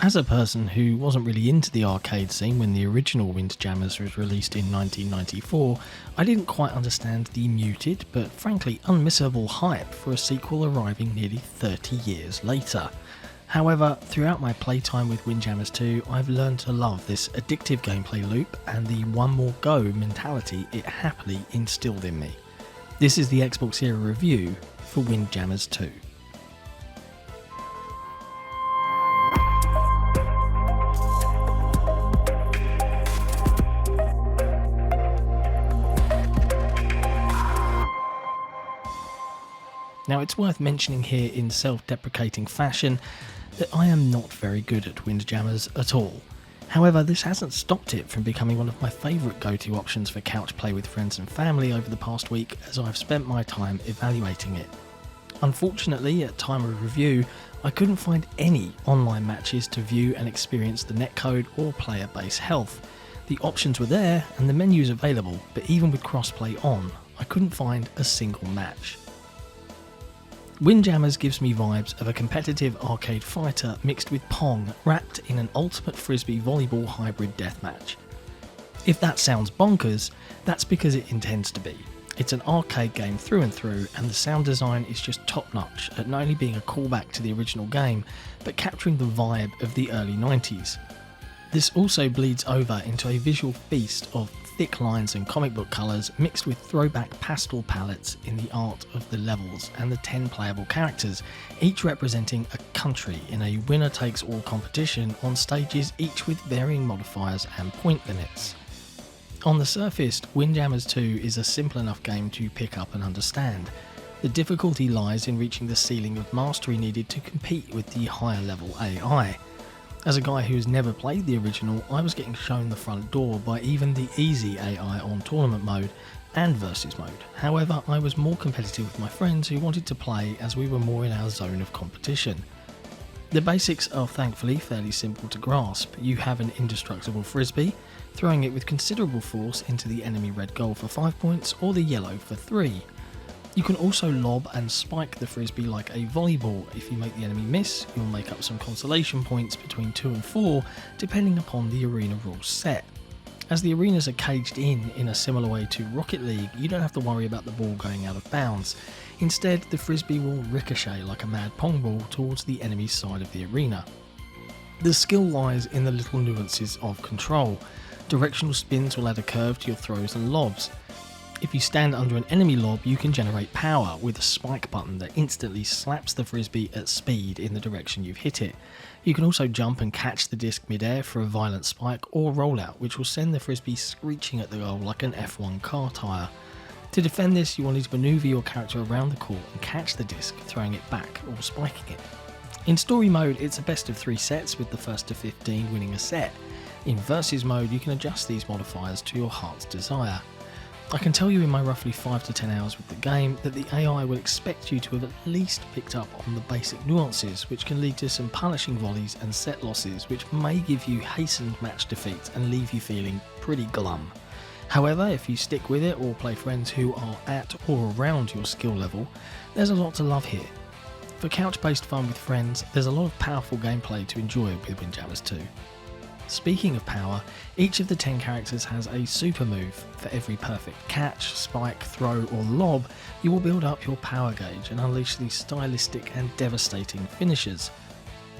As a person who wasn't really into the arcade scene when the original WindJammers was released in 1994, I didn't quite understand the muted but frankly unmissable hype for a sequel arriving nearly 30 years later. However, throughout my playtime with WindJammers 2, I've learned to love this addictive gameplay loop and the one more go mentality it happily instilled in me. This is the XboxEra review for WindJammers 2. Now, it's worth mentioning here in self-deprecating fashion that I am not very good at WindJammers at all. However, this hasn't stopped it from becoming one of my favourite go-to options for couch play with friends and family over the past week, as I've spent my time evaluating it. Unfortunately, at time of review, I couldn't find any online matches to view and experience the netcode or player base health. The options were there and the menus available, but even with crossplay on, I couldn't find a single match. WindJammers gives me vibes of a competitive arcade fighter mixed with Pong wrapped in an ultimate frisbee volleyball hybrid deathmatch. If that sounds bonkers, that's because it intends to be. It's an arcade game through and through, and the sound design is just top notch at not only being a callback to the original game, but capturing the vibe of the early 90s. This also bleeds over into a visual feast of thick lines and comic book colours mixed with throwback pastel palettes in the art of the levels and the 10 playable characters, each representing a country in a winner-takes-all competition on stages each with varying modifiers and point limits. On the surface, WindJammers 2 is a simple enough game to pick up and understand. The difficulty lies in reaching the ceiling of mastery needed to compete with the higher level AI. As a guy who's never played the original, I was getting shown the front door by even the easy AI on tournament mode and versus mode. However, I was more competitive with my friends who wanted to play as we were more in our zone of competition. The basics are thankfully fairly simple to grasp. You have an indestructible frisbee, throwing it with considerable force into the enemy red goal for 5 points or the yellow for 3. You can also lob and spike the frisbee like a volleyball. If you make the enemy miss, you'll make up some consolation points between 2 and 4, depending upon the arena rules set. As the arenas are caged in a similar way to Rocket League, you don't have to worry about the ball going out of bounds. Instead, the frisbee will ricochet like a mad pong ball towards the enemy's side of the arena. The skill lies in the little nuances of control. Directional spins will add a curve to your throws and lobs. If you stand under an enemy lob, you can generate power with a spike button that instantly slaps the frisbee at speed in the direction you've hit it. You can also jump and catch the disc mid-air for a violent spike or rollout, which will send the frisbee screeching at the goal like an F1 car tyre. To defend this, you will need to manoeuvre your character around the court and catch the disc, throwing it back or spiking it. In story mode, it's a best of 3 sets with the first to 15 winning a set. In versus mode, you can adjust these modifiers to your heart's desire. I can tell you in my roughly 5 to 10 hours with the game that the AI will expect you to have at least picked up on the basic nuances, which can lead to some punishing volleys and set losses which may give you hastened match defeats and leave you feeling pretty glum. However, if you stick with it or play friends who are at or around your skill level, there's a lot to love here. For couch-based fun with friends, there's a lot of powerful gameplay to enjoy with WindJammers 2. Speaking of power, each of the 10 characters has a super move. For every perfect catch, spike, throw or lob, you will build up your power gauge and unleash these stylistic and devastating finishers.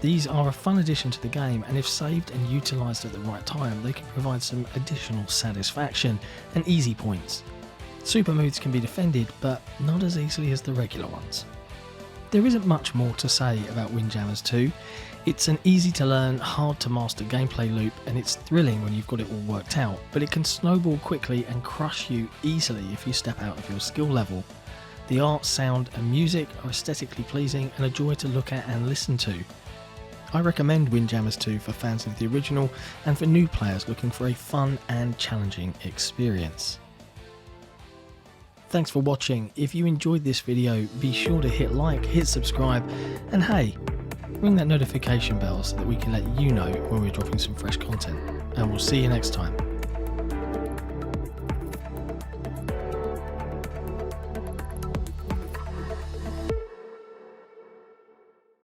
These are a fun addition to the game, and if saved and utilised at the right time, they can provide some additional satisfaction and easy points. Super moves can be defended, but not as easily as the regular ones. There isn't much more to say about WindJammers 2. It's an easy to learn, hard to master gameplay loop, and it's thrilling when you've got it all worked out, but it can snowball quickly and crush you easily if you step out of your skill level. The art, sound and music are aesthetically pleasing and a joy to look at and listen to. I recommend WindJammers 2 for fans of the original and for new players looking for a fun and challenging experience. Thanks for watching. If you enjoyed this video, be sure to hit like, hit subscribe, and hey, ring that notification bell so that we can let you know when we're dropping some fresh content. And we'll see you next time.